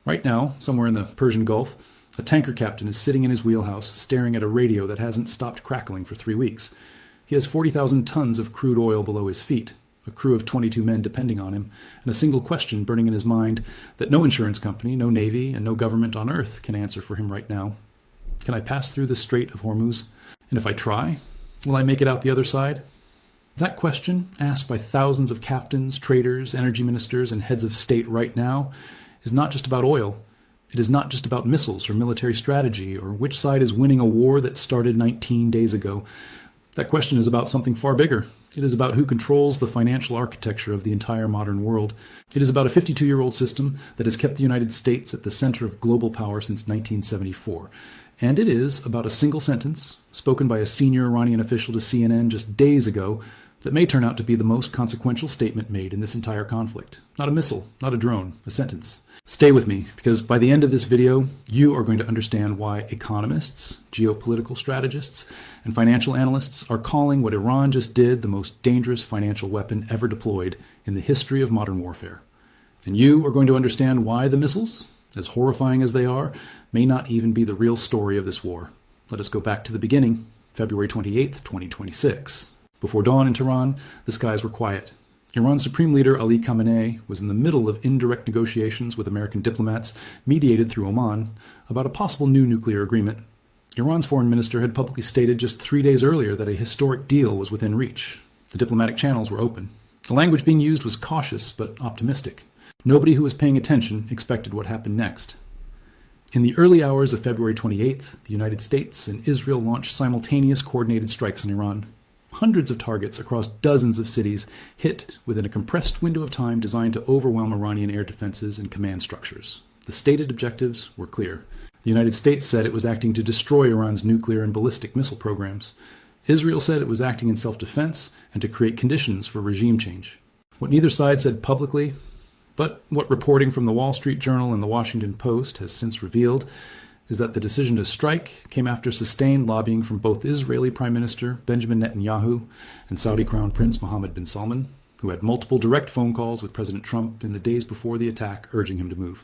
Right now, somewhere in the Persian Gulf, a tanker captain is sitting in his wheelhouse staring at a radio that hasn't stopped crackling for 3 weeks. He has 40,000 tons of crude oil below his feet, a crew of 22 men depending on him, and a single question burning in his mind that no insurance company, no navy, and no government on earth can answer for him right now. Can I pass through the Strait of Hormuz? And if I try, will I make it out the other side? That question, asked by thousands of captains, traders, energy ministers, and heads of state right now, is not just about oil. It is not just about missiles or military strategy or which side is winning a war that started 19 days ago. That question is about something far bigger. It is about who controls the financial architecture of the entire modern world. It is about a 52-year-old system that has kept the United States at the center of global power since 1974. And it is about a single sentence, spoken by a senior Iranian official to CNN just days ago, that may turn out to be the most consequential statement made in this entire conflict. Not a missile, not a drone, a sentence. Stay with me, because by the end of this video, you are going to understand why economists, geopolitical strategists, and financial analysts are calling what Iran just did the most dangerous financial weapon ever deployed in the history of modern warfare. And you are going to understand why the missiles, as horrifying as they are, may not even be the real story of this war. Let us go back to the beginning, February 28th, 2026. Before dawn in Tehran, the skies were quiet. Iran's supreme leader Ali Khamenei was in the middle of indirect negotiations with American diplomats, mediated through Oman, about a possible new nuclear agreement. Iran's foreign minister had publicly stated just 3 days earlier that a historic deal was within reach. The diplomatic channels were open. The language being used was cautious but optimistic. Nobody who was paying attention expected what happened next. In the early hours of February 28th, the United States and Israel launched simultaneous coordinated strikes on Iran. Hundreds of targets across dozens of cities hit within a compressed window of time designed to overwhelm Iranian air defenses and command structures. The stated objectives were clear. The United States said it was acting to destroy Iran's nuclear and ballistic missile programs. Israel said it was acting in self-defense and to create conditions for regime change. What neither side said publicly, but what reporting from the Wall Street Journal and the Washington Post has since revealed, is that the decision to strike came after sustained lobbying from both Israeli Prime Minister Benjamin Netanyahu and Saudi Crown Prince Mohammed bin Salman, who had multiple direct phone calls with President Trump in the days before the attack urging him to move.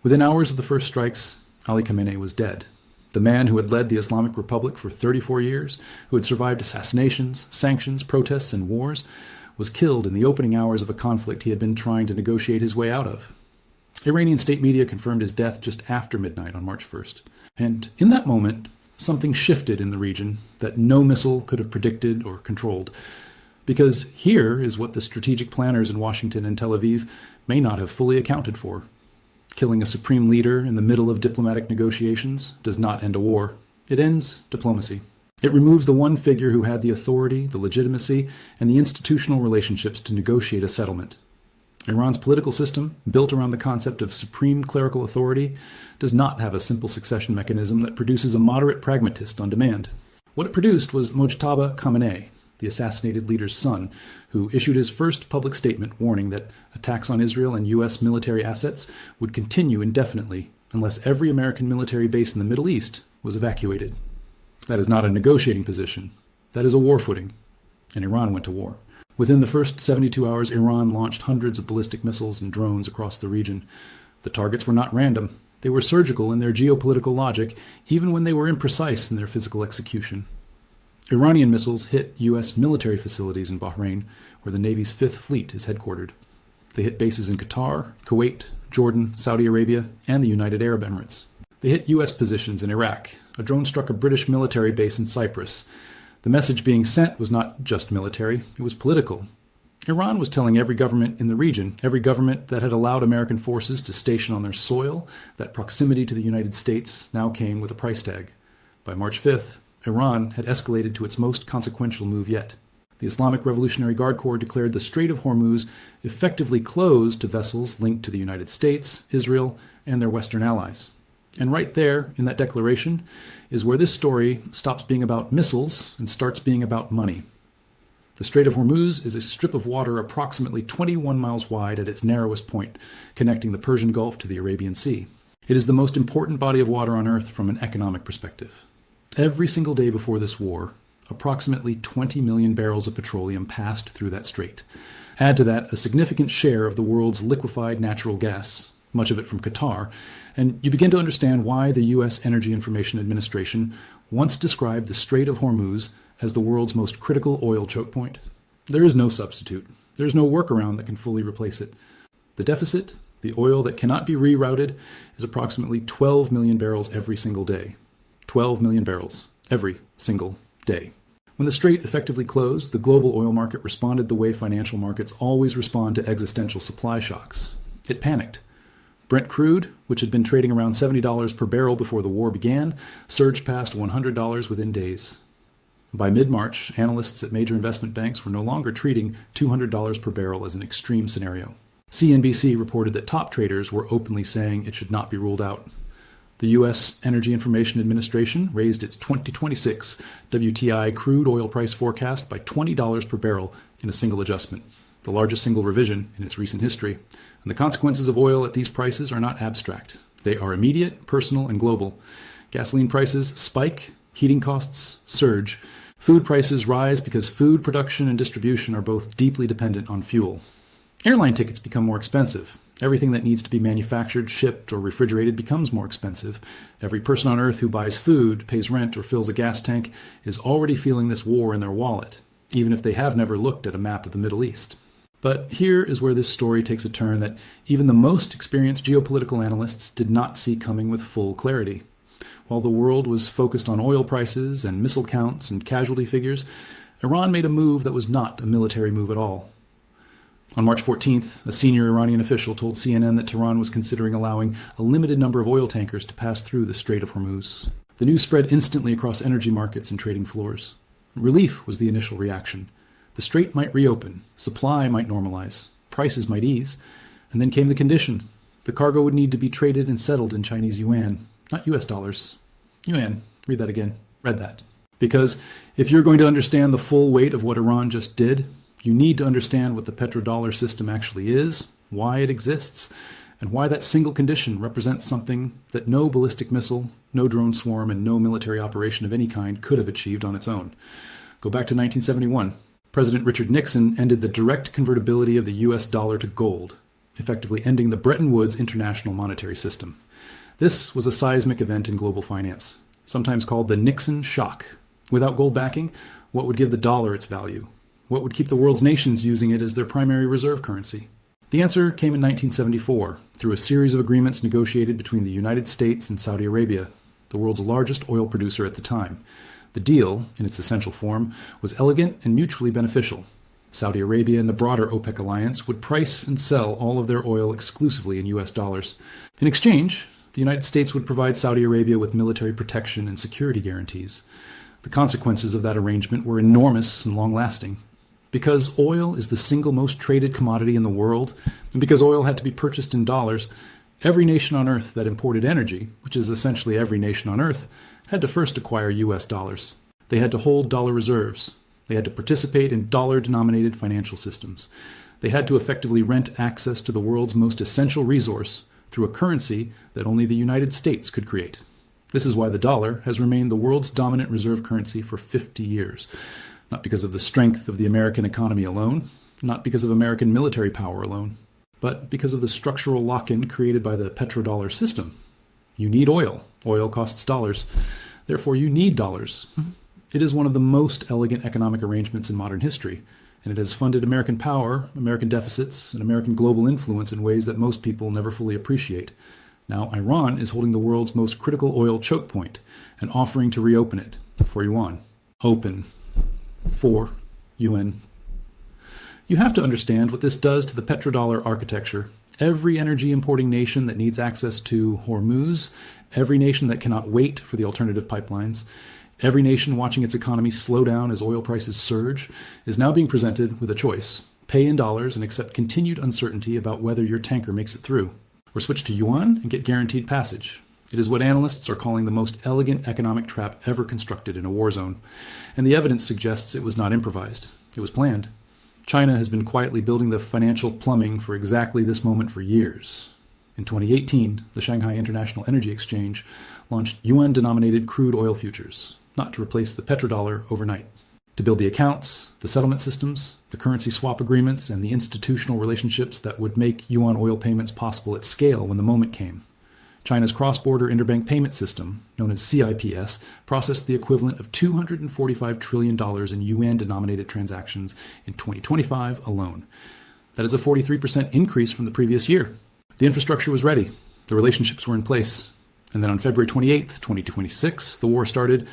Within hours of the first strikes, Ali Khamenei was dead. The man who had led the Islamic Republic for 34 years, who had survived assassinations, sanctions, protests, and wars, was killed in the opening hours of a conflict he had been trying to negotiate his way out of. Iranian state media confirmed his death just after midnight on March 1st. And in that moment, something shifted in the region that no missile could have predicted or controlled. Because here is what the strategic planners in Washington and Tel Aviv may not have fully accounted for. Killing a supreme leader in the middle of diplomatic negotiations does not end a war. It ends diplomacy. It removes the one figure who had the authority, the legitimacy, and the institutional relationships to negotiate a settlement. Iran's political system, built around the concept of supreme clerical authority, does not have a simple succession mechanism that produces a moderate pragmatist on demand. What it produced was Mojtaba Khamenei, the assassinated leader's son, who issued his first public statement warning that attacks on Israel and U.S. military assets would continue indefinitely unless every American military base in the Middle East was evacuated. That is not a negotiating position. That is a war footing. And Iran went to war. Within the first 72 hours, Iran launched hundreds of ballistic missiles and drones across the region. The targets were not random. They were surgical in their geopolitical logic, even when they were imprecise in their physical execution. Iranian missiles hit U.S. military facilities in Bahrain, where the Navy's Fifth Fleet is headquartered. They hit bases in Qatar, Kuwait, Jordan, Saudi Arabia, and the United Arab Emirates. They hit U.S. positions in Iraq. A drone struck a British military base in Cyprus. The message being sent was not just military, it was political. Iran was telling every government in the region, every government that had allowed American forces to station on their soil, that proximity to the United States now came with a price tag. By March 5th, Iran had escalated to its most consequential move yet. The Islamic Revolutionary Guard Corps declared the Strait of Hormuz effectively closed to vessels linked to the United States, Israel, and their Western allies. And right there, in that declaration, is where this story stops being about missiles and starts being about money. The Strait of Hormuz is a strip of water approximately 21 miles wide at its narrowest point, connecting the Persian Gulf to the Arabian Sea. It is the most important body of water on Earth from an economic perspective. Every single day before this war, approximately 20 million barrels of petroleum passed through that strait. Add to that a significant share of the world's liquefied natural gas. much of it from Qatar, and you begin to understand why the U.S. Energy Information Administration once described the Strait of Hormuz as the world's most critical oil choke point. There is no substitute. There is no workaround that can fully replace it. The deficit, the oil that cannot be rerouted, is approximately 12 million barrels every single day. 12 million barrels every single day. When the strait effectively closed, the global oil market responded the way financial markets always respond to existential supply shocks. It panicked. Brent crude, which had been trading around $70 per barrel before the war began, surged past $100 within days. By mid-March, analysts at major investment banks were no longer treating $200 per barrel as an extreme scenario. CNBC reported that top traders were openly saying it should not be ruled out. The U.S. Energy Information Administration raised its 2026 WTI crude oil price forecast by $20 per barrel in a single adjustment, the largest single revision in its recent history. And the consequences of oil at these prices are not abstract. They are immediate, personal, and global. Gasoline prices spike, heating costs surge. Food prices rise because food production and distribution are both deeply dependent on fuel. Airline tickets become more expensive. Everything that needs to be manufactured, shipped, or refrigerated becomes more expensive. Every person on Earth who buys food, pays rent, or fills a gas tank is already feeling this war in their wallet, even if they have never looked at a map of the Middle East. But here is where this story takes a turn that even the most experienced geopolitical analysts did not see coming with full clarity. While the world was focused on oil prices and missile counts and casualty figures, Iran made a move that was not a military move at all. On March 14th, a senior Iranian official told CNN that Tehran was considering allowing a limited number of oil tankers to pass through the Strait of Hormuz. The news spread instantly across energy markets and trading floors. Relief was the initial reaction. The strait might reopen, supply might normalize, prices might ease, and then came the condition. The cargo would need to be traded and settled in Chinese yuan, not US dollars. Yuan. Read that again. Read that. Because if you're going to understand the full weight of what Iran just did, you need to understand what the petrodollar system actually is, why it exists, and why that single condition represents something that no ballistic missile, no drone swarm, and no military operation of any kind could have achieved on its own. Go back to 1971. President Richard Nixon ended the direct convertibility of the US dollar to gold, effectively ending the Bretton Woods international monetary system. This was a seismic event in global finance, sometimes called the Nixon shock. Without gold backing, what would give the dollar its value? What would keep the world's nations using it as their primary reserve currency? The answer came in 1974, through a series of agreements negotiated between the United States and Saudi Arabia, the world's largest oil producer at the time. The deal, in its essential form, was elegant and mutually beneficial. Saudi Arabia and the broader OPEC alliance would price and sell all of their oil exclusively in US dollars. In exchange, the United States would provide Saudi Arabia with military protection and security guarantees. The consequences of that arrangement were enormous and long-lasting. Because oil is the single most traded commodity in the world, and because oil had to be purchased in dollars, every nation on Earth that imported energy, which is essentially every nation on Earth, had to first acquire US dollars. They had to hold dollar reserves. They had to participate in dollar-denominated financial systems. They had to effectively rent access to the world's most essential resource through a currency that only the United States could create. This is why the dollar has remained the world's dominant reserve currency for 50 years. Not because of the strength of the American economy alone, not because of American military power alone, but because of the structural lock-in created by the petrodollar system. You need oil. Oil costs dollars. Therefore, you need dollars. It is one of the most elegant economic arrangements in modern history, and it has funded American power, American deficits, and American global influence in ways that most people never fully appreciate. Now, Iran is holding the world's most critical oil choke point and offering to reopen it for yuan. Open. For yuan. You have to understand what this does to the petrodollar architecture. Every energy importing nation that needs access to Hormuz, every nation that cannot wait for the alternative pipelines, every nation watching its economy slow down as oil prices surge, is now being presented with a choice. Pay in dollars and accept continued uncertainty about whether your tanker makes it through, or switch to yuan and get guaranteed passage. It is what analysts are calling the most elegant economic trap ever constructed in a war zone. And the evidence suggests it was not improvised. It was planned. China has been quietly building the financial plumbing for exactly this moment for years. In 2018, the Shanghai International Energy Exchange launched yuan-denominated crude oil futures, not to replace the petrodollar overnight. to build the accounts, the settlement systems, the currency swap agreements, and the institutional relationships that would make yuan oil payments possible at scale when the moment came. China's cross-border interbank payment system, known as CIPS, processed the equivalent of $245 trillion in yuan-denominated transactions in 2025 alone. That is a 43% increase from the previous year. The infrastructure was ready. The relationships were in place. And then on February 28, 2026, the war started,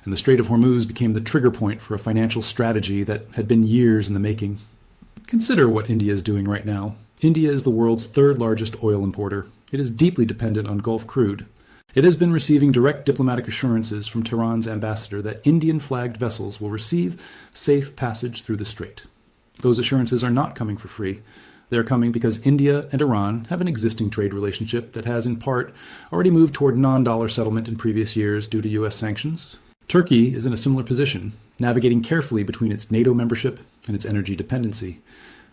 and the Strait of Hormuz became the trigger point for a financial strategy that had been years in the making. Consider what India is doing right now. India is the world's third largest oil importer. It is deeply dependent on Gulf crude. It has been receiving direct diplomatic assurances from Tehran's ambassador that Indian-flagged vessels will receive safe passage through the strait. Those assurances are not coming for free. They are coming because India and Iran have an existing trade relationship that has, in part, already moved toward non-dollar settlement in previous years due to U.S. sanctions. Turkey is in a similar position, navigating carefully between its NATO membership and its energy dependency.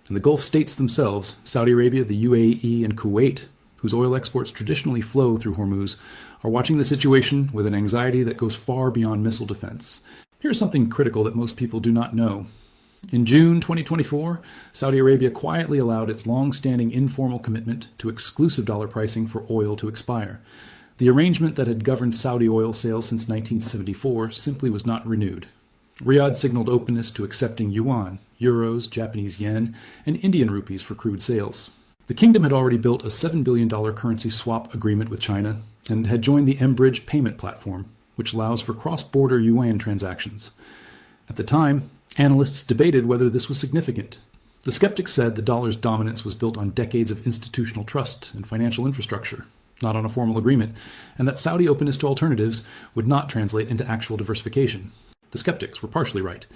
And the Gulf states themselves, Saudi Arabia, the UAE, and Kuwait, whose oil exports traditionally flow through Hormuz, are watching the situation with an anxiety that goes far beyond missile defense. Here's something critical that most people do not know. In June 2024, Saudi Arabia quietly allowed its long-standing informal commitment to exclusive dollar pricing for oil to expire. The arrangement that had governed Saudi oil sales since 1974 simply was not renewed. Riyadh signaled openness to accepting yuan, euros, Japanese yen, and Indian rupees for crude sales. The kingdom had already built a $7 billion currency swap agreement with China and had joined the mBridge payment platform, which allows for cross-border yuan transactions. At the time, analysts debated whether this was significant. The skeptics said the dollar's dominance was built on decades of institutional trust and financial infrastructure, not on a formal agreement, and that Saudi openness to alternatives would not translate into actual diversification. The skeptics were partially right.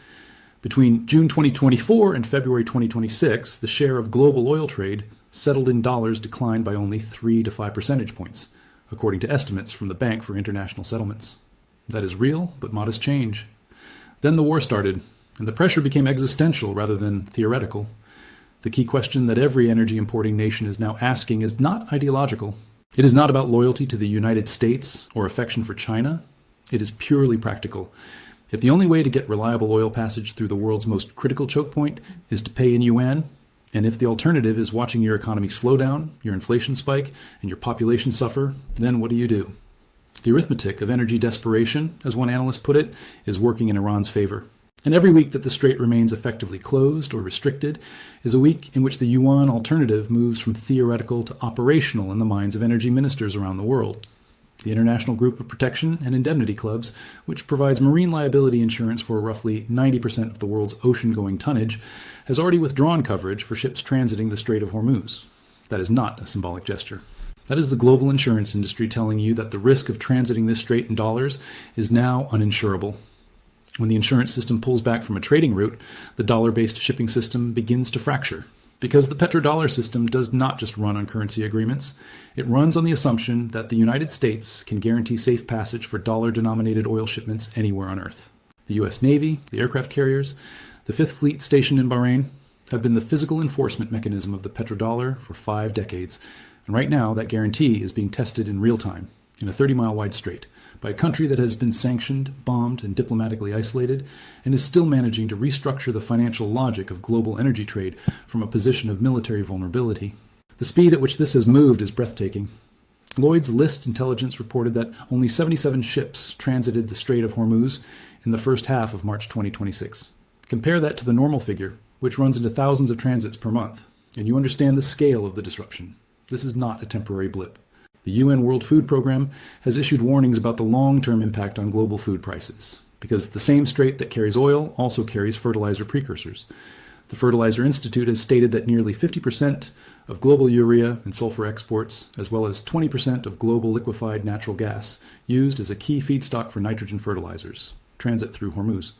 Between June 2024 and February 2026, the share of global oil trade settled in dollars declined by only 3 to 5 percentage points, according to estimates from the Bank for International Settlements. That is real, but modest change. Then the war started, and the pressure became existential rather than theoretical. The key question that every energy importing nation is now asking is not ideological. It is not about loyalty to the United States or affection for China. It is purely practical. If the only way to get reliable oil passage through the world's most critical choke point is to pay in yuan, and if the alternative is watching your economy slow down, your inflation spike, and your population suffer, then what do? The arithmetic of energy desperation, as one analyst put it, is working in Iran's favor. And every week that the strait remains effectively closed or restricted is a week in which the yuan alternative moves from theoretical to operational in the minds of energy ministers around the world. The International Group of Protection and Indemnity Clubs, which provides marine liability insurance for roughly 90% of the world's ocean-going tonnage, has already withdrawn coverage for ships transiting the Strait of Hormuz. That is not a symbolic gesture. That is the global insurance industry telling you that the risk of transiting this strait in dollars is now uninsurable. When the insurance system pulls back from a trading route, the dollar-based shipping system begins to fracture. Because the Petrodollar system does not just run on currency agreements. It runs on the assumption that the United States can guarantee safe passage for dollar-denominated oil shipments anywhere on Earth. The U.S. Navy, the aircraft carriers, the Fifth Fleet stationed in Bahrain have been the physical enforcement mechanism of the petrodollar for 5 decades. And right now, that guarantee is being tested in real time, in a 30-mile-wide strait, by a country that has been sanctioned, bombed, and diplomatically isolated, and is still managing to restructure the financial logic of global energy trade from a position of military vulnerability. The speed at which this has moved is breathtaking. Lloyd's List Intelligence reported that only 77 ships transited the Strait of Hormuz in the first half of March 2026. Compare that to the normal figure, which runs into thousands of transits per month, and you understand the scale of the disruption. This is not a temporary blip. The UN World Food Programme has issued warnings about the long-term impact on global food prices, because the same strait that carries oil also carries fertilizer precursors. The Fertilizer Institute has stated that nearly 50% of global urea and sulfur exports, as well as 20% of global liquefied natural gas, used as a key feedstock for nitrogen fertilizers, transit through Hormuz.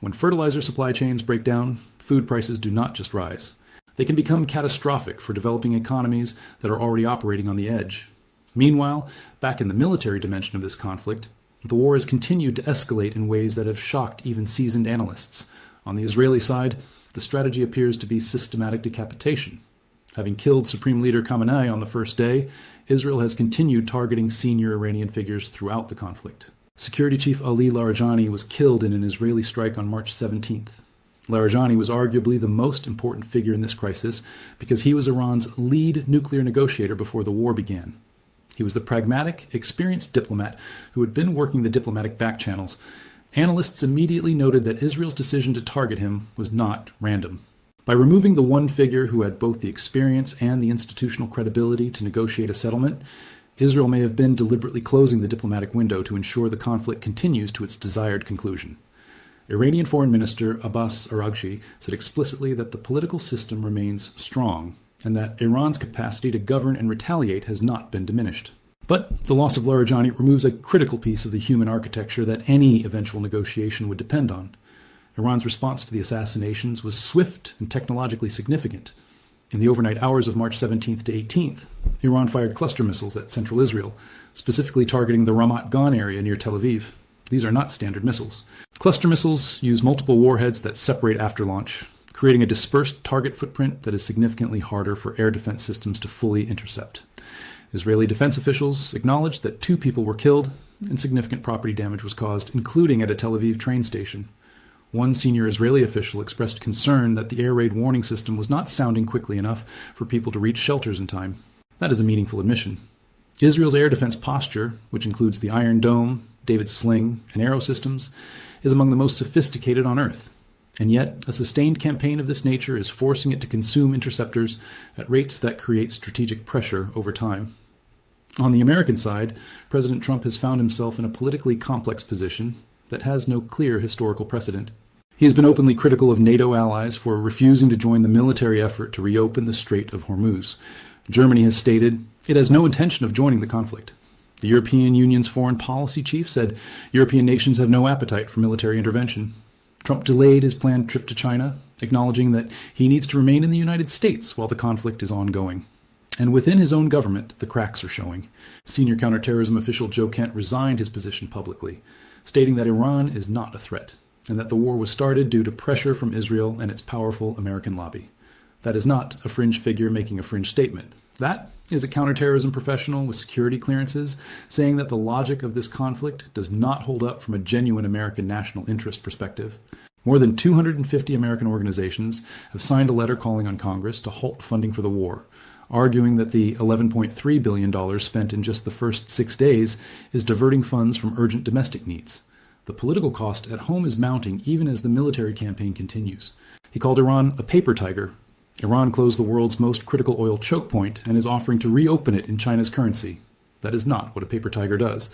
When fertilizer supply chains break down, food prices do not just rise. They can become catastrophic for developing economies that are already operating on the edge. Meanwhile, back in the military dimension of this conflict, the war has continued to escalate in ways that have shocked even seasoned analysts. On the Israeli side, the strategy appears to be systematic decapitation. Having killed Supreme Leader Khamenei on the first day, Israel has continued targeting senior Iranian figures throughout the conflict. Security Chief Ali Larijani was killed in an Israeli strike on March 17th. Larijani was arguably the most important figure in this crisis because he was Iran's lead nuclear negotiator before the war began. He was the pragmatic, experienced diplomat who had been working the diplomatic back channels. Analysts immediately noted that Israel's decision to target him was not random. By removing the one figure who had both the experience and the institutional credibility to negotiate a settlement, Israel may have been deliberately closing the diplomatic window to ensure the conflict continues to its desired conclusion. Iranian Foreign Minister Abbas Araghchi said explicitly that the political system remains strong and that Iran's capacity to govern and retaliate has not been diminished. But the loss of Larijani removes a critical piece of the human architecture that any eventual negotiation would depend on. Iran's response to the assassinations was swift and technologically significant. In the overnight hours of March 17th to 18th, Iran fired cluster missiles at central Israel, specifically targeting the Ramat Gan area near Tel Aviv. These are not standard missiles. Cluster missiles use multiple warheads that separate after launch, creating a dispersed target footprint that is significantly harder for air defense systems to fully intercept. Israeli defense officials acknowledged that 2 people were killed and significant property damage was caused, including at a Tel Aviv train station. One senior Israeli official expressed concern that the air raid warning system was not sounding quickly enough for people to reach shelters in time. That is a meaningful admission. Israel's air defense posture, which includes the Iron Dome, David's Sling, and Arrow systems, is among the most sophisticated on Earth. And yet, a sustained campaign of this nature is forcing it to consume interceptors at rates that create strategic pressure over time. On the American side, President Trump has found himself in a politically complex position that has no clear historical precedent. He has been openly critical of NATO allies for refusing to join the military effort to reopen the Strait of Hormuz. Germany has stated it has no intention of joining the conflict. The European Union's foreign policy chief said European nations have no appetite for military intervention. Trump delayed his planned trip to China, acknowledging that he needs to remain in the United States while the conflict is ongoing. And within his own government, the cracks are showing. Senior counterterrorism official Joe Kent resigned his position publicly, stating that Iran is not a threat, and that the war was started due to pressure from Israel and its powerful American lobby. That is not a fringe figure making a fringe statement. That is a counterterrorism professional with security clearances saying that the logic of this conflict does not hold up from a genuine American national interest perspective. More than 250 American organizations have signed a letter calling on Congress to halt funding for the war, arguing that the $11.3 billion spent in just the first 6 days is diverting funds from urgent domestic needs. The political cost at home is mounting even as the military campaign continues. He called Iran a paper tiger. Iran closed the world's most critical oil choke point and is offering to reopen it in China's currency. That is not what a paper tiger does.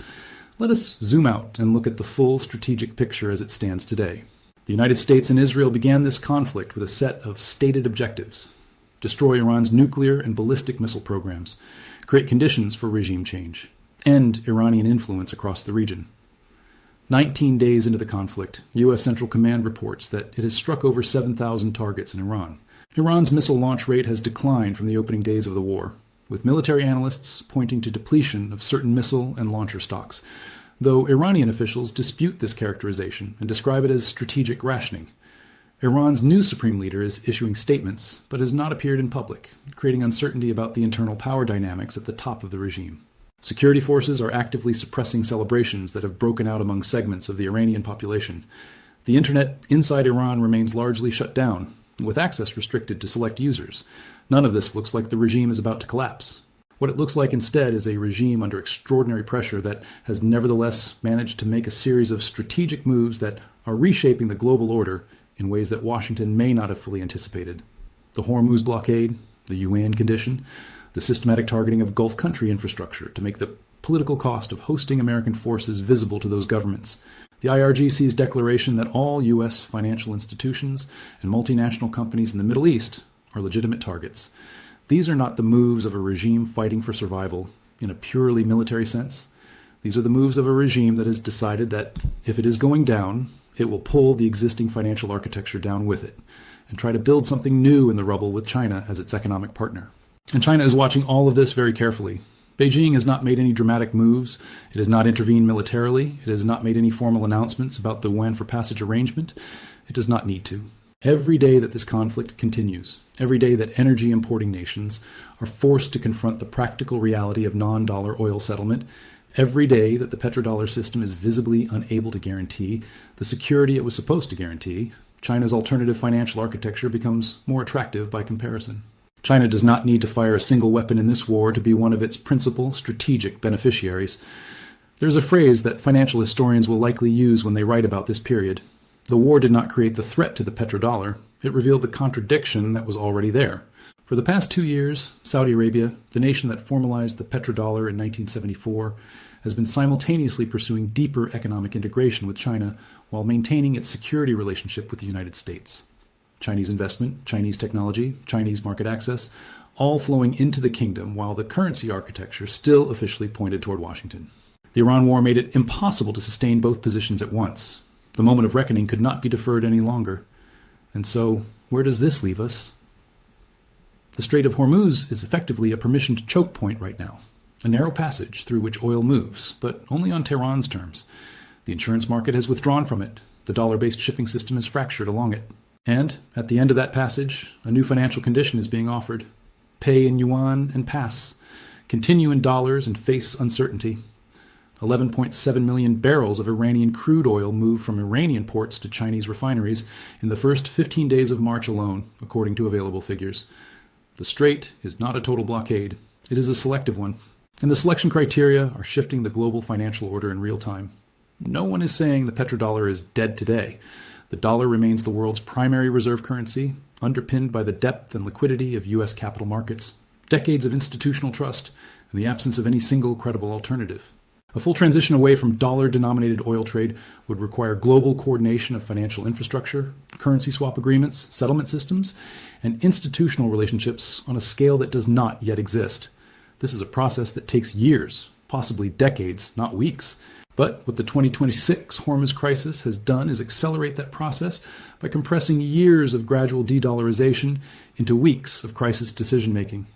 Let us zoom out and look at the full strategic picture as it stands today. The United States and Israel began this conflict with a set of stated objectives: destroy Iran's nuclear and ballistic missile programs, create conditions for regime change, end Iranian influence across the region. 19 days into the conflict, U.S. Central Command reports that it has struck over 7,000 targets in Iran. Iran's missile launch rate has declined from the opening days of the war, with military analysts pointing to depletion of certain missile and launcher stocks, though Iranian officials dispute this characterization and describe it as strategic rationing. Iran's new supreme leader is issuing statements, but has not appeared in public, creating uncertainty about the internal power dynamics at the top of the regime. Security forces are actively suppressing celebrations that have broken out among segments of the Iranian population. The internet inside Iran remains largely shut down, with access restricted to select users. None of this looks like the regime is about to collapse. What it looks like instead is a regime under extraordinary pressure that has nevertheless managed to make a series of strategic moves that are reshaping the global order in ways that Washington may not have fully anticipated. The Hormuz blockade, the Yuan condition, the systematic targeting of Gulf country infrastructure to make the political cost of hosting American forces visible to those governments. The IRGC's declaration that all U.S. financial institutions and multinational companies in the Middle East are legitimate targets. These are not the moves of a regime fighting for survival in a purely military sense. These are the moves of a regime that has decided that if it is going down, it will pull the existing financial architecture down with it and try to build something new in the rubble with China as its economic partner. And China is watching all of this very carefully. Beijing has not made any dramatic moves. It has not intervened militarily. It has not made any formal announcements about the Yuan for Passage arrangement. It does not need to. Every day that this conflict continues, every day that energy importing nations are forced to confront the practical reality of non-dollar oil settlement, Every day that the petrodollar system is visibly unable to guarantee the security it was supposed to guarantee, China's alternative financial architecture becomes more attractive by comparison. China does not need to fire a single weapon in this war to be one of its principal strategic beneficiaries. There's a phrase that financial historians will likely use when they write about this period. The war did not create the threat to the petrodollar. It revealed the contradiction that was already there. For the past 2 years, Saudi Arabia, the nation that formalized the petrodollar in 1974, has been simultaneously pursuing deeper economic integration with China while maintaining its security relationship with the United States. Chinese investment, Chinese technology, Chinese market access, all flowing into the kingdom while the currency architecture still officially pointed toward Washington. The Iran war made it impossible to sustain both positions at once. The moment of reckoning could not be deferred any longer. And so, where does this leave us? The Strait of Hormuz is effectively a permissioned choke point right now, a narrow passage through which oil moves, but only on Tehran's terms. The insurance market has withdrawn from it. The dollar-based shipping system is fractured along it. And, at the end of that passage, a new financial condition is being offered. Pay in yuan and pass. Continue in dollars and face uncertainty. 11.7 million barrels of Iranian crude oil moved from Iranian ports to Chinese refineries in the first 15 days of March alone, according to available figures. The Strait is not a total blockade. It is a selective one. And the selection criteria are shifting the global financial order in real time. No one is saying the petrodollar is dead today. The dollar remains the world's primary reserve currency, underpinned by the depth and liquidity of U.S. capital markets, decades of institutional trust, and the absence of any single credible alternative. A full transition away from dollar-denominated oil trade would require global coordination of financial infrastructure, currency swap agreements, settlement systems, and institutional relationships on a scale that does not yet exist. This is a process that takes years, possibly decades, not weeks. But what the 2026 Hormuz crisis has done is accelerate that process by compressing years of gradual de-dollarization into weeks of crisis decision-making.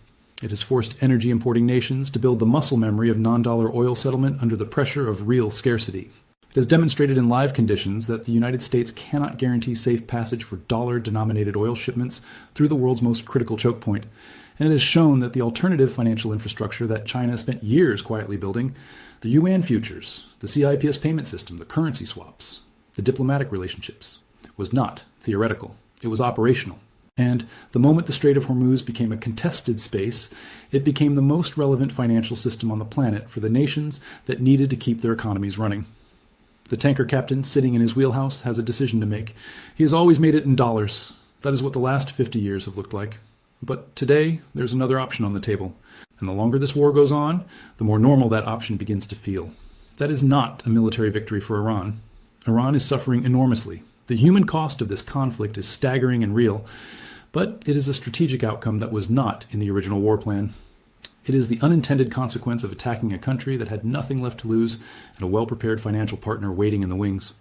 It has forced energy-importing nations to build the muscle memory of non-dollar oil settlement under the pressure of real scarcity. It has demonstrated in live conditions that the United States cannot guarantee safe passage for dollar-denominated oil shipments through the world's most critical choke point. And it has shown that the alternative financial infrastructure that China spent years quietly building, the Yuan futures, the CIPS payment system, the currency swaps, the diplomatic relationships, was not theoretical. It was operational. And the moment the Strait of Hormuz became a contested space, it became the most relevant financial system on the planet for the nations that needed to keep their economies running. The tanker captain sitting in his wheelhouse has a decision to make. He has always made it in dollars. That is what the last 50 years have looked like. But today, there's another option on the table. And the longer this war goes on, the more normal that option begins to feel. That is not a military victory for Iran. Iran is suffering enormously. The human cost of this conflict is staggering and real. But it is a strategic outcome that was not in the original war plan. It is the unintended consequence of attacking a country that had nothing left to lose and a well-prepared financial partner waiting in the wings.